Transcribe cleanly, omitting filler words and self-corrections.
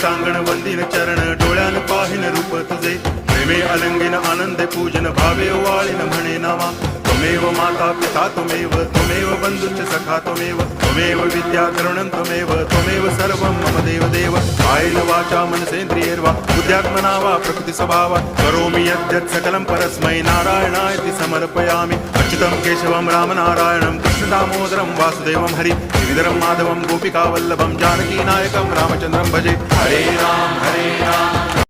टांगण वंदिन चरण डोळ्यान पाहिन रूप तुझे प्रेमे अलंगिन आनंदे पूजन भावे वाळीन म्हणे नामा त्वमेव माता पिता त्वमेव बंधुश्च सखा त्वमेव विद्या करुणं त्वमेव सर्वं मम देव कायेन वाचा मनसेन्द्रियैर्वा बुद्ध्यात्मना वा प्रकृति स्वभावात् करोमि यद्यत् सकलं परस्मै नारायणायति समर्पयामि अच्युतं केशवं रामनारायणं कृष्णदामोदरं वासुदेवं हरि गिरिधरं माधवं गोपिकावल्लभं जानकीनायकं रामचन्द्रं भजे हरे राम